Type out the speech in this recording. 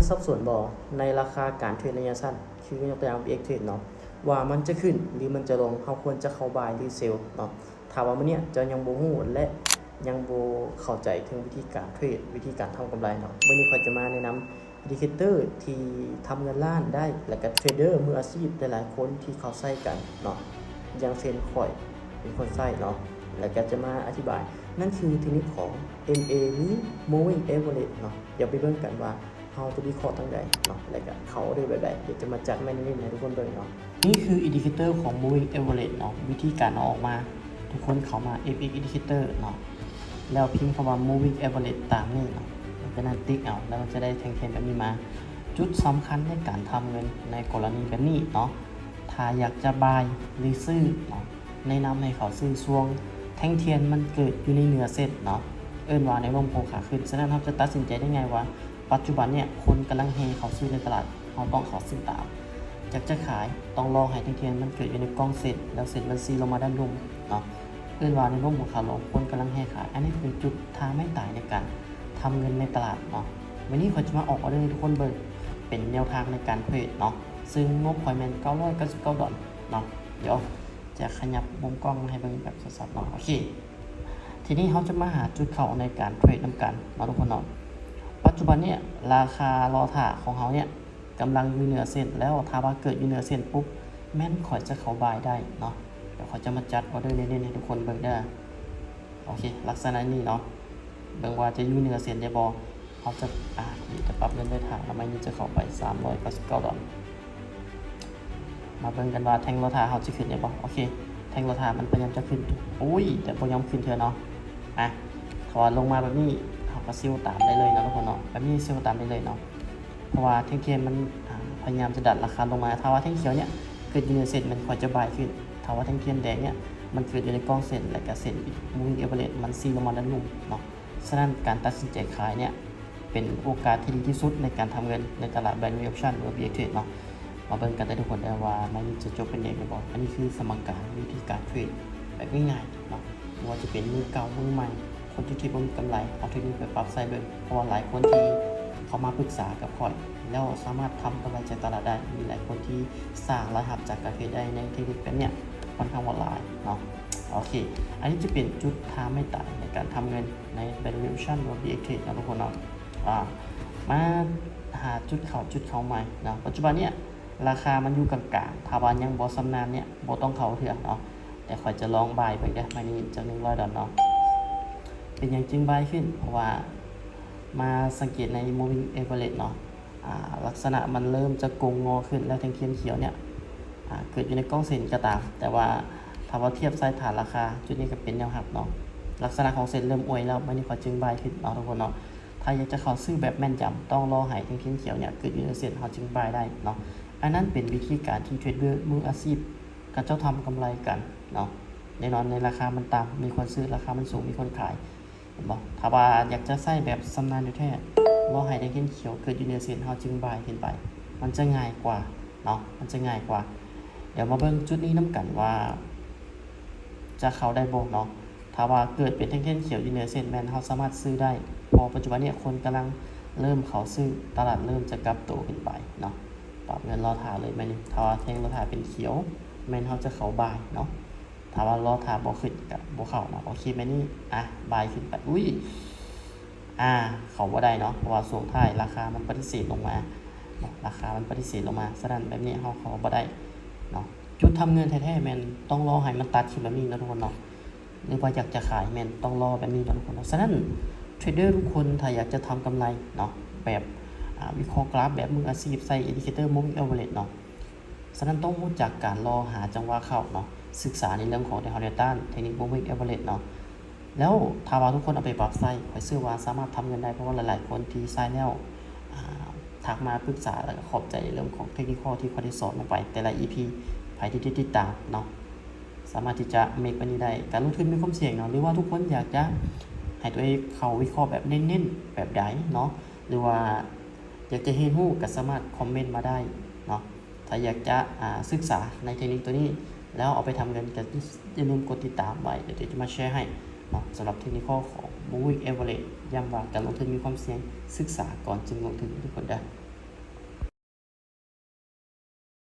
สับสนบ่ในราคาการเทรดระยะสั้นคือยกตัวอย่าง BX Trade เนาะว่ามันจะขึ้นหรือมันจะลงเราควรจะเข้า buy หรือ sell เนาะถ้าว่ามื้อเนี้ยจะยังบ่ฮู้และยังบ่เข้าใจถึงวิธีการเทรดวิธีการทำกำไรเนาะมื้อนี้ข้อยจะมาแนะนำอินดิเคเตอร์ที่ทำเงินล้านได้และก็เทรดเดอร์มืออาชีพหลายๆคนที่เขาใช้กันเนาะอย่างเช่นข้อยเป็นคนใช้เนาะแล้วก็จะมาอธิบายนั่นคือเทคนิคของ MA หรือ Moving Average เนาะเดี๋ยวไปเบิ่งกันว่าเราจะวิเคราะห์ทางใดเนาะแล้วก็เขาได้แบบใดเดี๋ยวจะมาจัดแม่นๆให้ทุกคนเบิ่งเนาะนี่คืออินดิเคเตอร์ของ Moving Average เนาะวิธีการเอาออกมาทุกคนเข้ามา FX Indicator เนาะแล้วพิมพ์คำว่า Moving Average ตามนี้เนาะเป็นนั้นติ๊กเอาแล้วมันจะได้แท่งๆแบบนี้มาจุดสำคัญในการทำเงินในกรณีแบบนี้เนาะถ้าอยากจะบายหรือซื้อเนาะแนะนำให้เขาซื้อช่วงแท่งเทียนมันเกิดอยู่ในเหนือเส้นเนาะเอิ้นว่าในลมโพขาขึ้นฉะนั้นเราจะตัดสินใจได้ไงว่าปัจจุบันเนี่ยคนกำลังเฮเขาซื้อในตลาดเราต้องเขาซื้อตามอยากจะขายต้องรอให้แท่งเทียนมันเกิดอยู่ในกล้องเส้นแล้วเส้นมันซีลงมาด้านลุ่มเนาะเอิ้นว่าในลมของขาลงคนกำลังเฮขายอันนี้เป็นจุดทางไม่ตายในการทำเงินในตลาดเนาะวันนี้เขาจะมาออกออเดอร์ให้ทุกคนเบิ่งเป็นแนวทางในการเทรดเนาะซึ่งงบคอยแมน$999เนาะเดี๋ยวจะขยับมุมกล้องให้เบิ่งแบบสัดๆเนาะโอเคทีนี้เขาจะมาหาจุดเข้าในการเทรดนำกันเนาะทุกคนเนาะปัจจุบันเนี่ยราคารอถ่าของเขาเนี่ยกำลังอยู่เหนือเส้นแล้วถ้าว่าเกิดอยู่เหนือเส้นปุ๊บแม่นข่อยจะเข้าบายได้เนาะเดี๋ยวเขาจะมาจัดออเดอร์เน้นๆให้ทุกคนเบิ่งได้โอเคลักษณะนี้เนาะเบิ่งว่าจะอยู่เหนือเส้นได้บ่เขาจะจะปรับเงินด้วยทางแล้วไม่นี่จะเข้าไป$399มาเบิ่งกันว่าแท่งรอถ่าเขาจะขึ้นได้บ่โอเคแท่งรอถ่ามันพยายามจะขึ้นอุ้ยแต่บ่ยอมขึ้นเถอะเนาะถอนลงมาแบบนี้เขาก็ซิลตามได้เลยนะทุกคนเนาะแบบนี้ซิลตามได้เลยเนาะเพราะว่าแท่งเทียนมันพยายามจะดัดราคาลงมาถ้าว่าแท่งเขียวเนี่ยเกิดอยู่ในเส้นมันควรจะบายขึ้นถ้าว่าแท่งเทียนแดงเนี่ยมันเกิดอยู่ในกล้องเส้นและก็เส้นMoving Averageมันซีลงมาด้านลุ่มเนาะฉะนั้นการตัดสินใจขายเนี่ยเป็นโอกาสที่ดีที่สุดในการทำเงินในตลาด Binary Option หรือ BX Trade เนาะมาเบิ่งกันได้ทุกคนได้ว่ามันจะจบเป็นยังไงบ่อันนี้คือสมการวิธีการเทรดแบบง่ายๆเนาะว่าจะเป็นมือเก่ามือใหม่คนที่คิดว่ามีกำไรเอาเทคนิคไปปรับใส่เบิ่งเพราะว่าหลายคนที่เขามาปรึกษากับข่อยแล้วสามารถทำกำไรจากตลาดได้มีหลายคนที่สร้างรายรับจากการเทรดได้ในเทคนิคแบบเนี้ยค่อนข้างหลายเนาะโอเคอันนี้จะเป็นจุดท้าไม่ตายในการทำเงินใน Binary Option หรือ BX Trade นะทุกคนเนาะมาหาจุดเข้าใหม่นะปัจจุบันเนี่ยราคามันอยู่กลางๆถ้าว่ายังบ่สำนาญเนี่ยบ่ต้องเข้าเถื่อเนาะแต่ข่อยจะลองบายไปเด้อมานี่จาก$100เนาะเป็นอย่างจึงบายขึ้นเพราะว่ามาสังเกตใน Moving Average เนาะลักษณะมันเริ่มจะโกงงอขึ้นแล้วแท่งเทียนเขียวเนี่ยเกิดอยู่ในกล้องเส้นก็ตามแต่ว่าถ้าว่าเทียบไซส์ฐานราคาจุดนี้ก็เป็นแนวหักเนาะลักษณะของเส้นเริ่มอวยแล้วมานี่ข่อยจึงบายขึ้นเนาะทุกคนเนาะถ้าอยากจะเข้าซื้อแบบแม่นยำต้องรอให้แท่งเทียนเขียวเนี่ยเกิดอยู่ในเส้นเขาจึงบายได้เนาะอันนั้นเป็นวิธีการที่เทรดเดอร์มืออาชีพกับเจ้าทำกำไรกันเนาะแน่นอนในราคามันต่ำมีคนซื้อราคามันสูงมีคนขายเห็นบ่ถ้าว่าอยากจะใส่แบบสำนาญอยู่แท้รอให้แท่งเทียนเขียวเกิดอยู่ในเส้นเขาจึงบายขึ้นไปมันจะง่ายกว่าเนาะมันจะง่ายกว่าเดี๋ยวมาเบิ่งจุดนี้นํกันว่าจะเข้าได้บ่เนาะถ้าว่าเกิดเป็นแท่งเทียนเขียวอยู่ในเส้นแม่นเฮาสามารถซื้อได้พอปัจจุบันเนี่ยคนกำลังเริ่มเข้าซื้อตลาดเริ่มจะกลับโตขึ้นไปเนาะปรับเงินรอถ่าเลยแม่นถ้าว่าแท่งรอถ่าเป็นเขียวแม่นเฮาจะเข้าบายเนาะถ้าว่ารอถ่าบ่ขึ้นก็บ่เข้าเนาะโอเคแม่นี่บายขึ้นไปอุ้ยเข้าบ่ได้เนาะเพราะว่าช่วงท้ายราคามันปฏิเสธลงมาราคามันปฏิเสธลงมาฉะนั้นแบบนี้เฮาเข้าบ่ได้เนาะจุดทำเงินแท้ๆแม่นต้องรอให้มันตัดขึ้นแบบนี้นะทุกคนเนาะหรือว่าอยากจะขายแม่นต้องรอแบบนี้นะทุกคนเนาะฉะนั้นเทรดเดอร์ทุกคนถ้าอยากจะทำกำไรเนาะแบบวิเคราะห์กราฟแบบมืออาชีพใส่อินดิเคเตอร์ Moving Average เนาะฉะนั้นต้องรู้จักการรอหาจังหวะเข้าเนาะศึกษาในเรื่องของTaylorเทคนิค Moving Average เนาะแล้วถ้าว่าทุกคนเอาไปปรับใส่ข่อยเชื่อว่าสามารถทำเงินได้เพราะว่าหลายๆคนที่ใช้แล้วทักมาปรึกษาแล้วก็ขอบใจในเรื่องของเทคนิคที่เขาได้สอนลงไปแต่ละ EP ใครที่ติดตามเนาะสามารถที่จะเมคมันนี้ได้การลงทุนมีความเสี่ยงเนาะหรือว่าทุกคนอยากจะให้ตัวเองเข้าวิเคราะห์แบบเน้นๆแบบใดเนาะหรือว่าอยากจะเรียนรู้ก็สามารถคอมเมนต์มาได้เนาะถ้าอยากจะศึกษาในเทคนิคตัวนี้แล้วเอาไปทำเงินก็อย่าลืมกดติดตามไว้เดี๋ยวจะมาแชร์ให้เนาะสำหรับเทคนิคของ Moving Average ย้ำว่าการลงทุนมีความเสี่ยงศึกษาก่อนจึงลงทุนทุกคนได้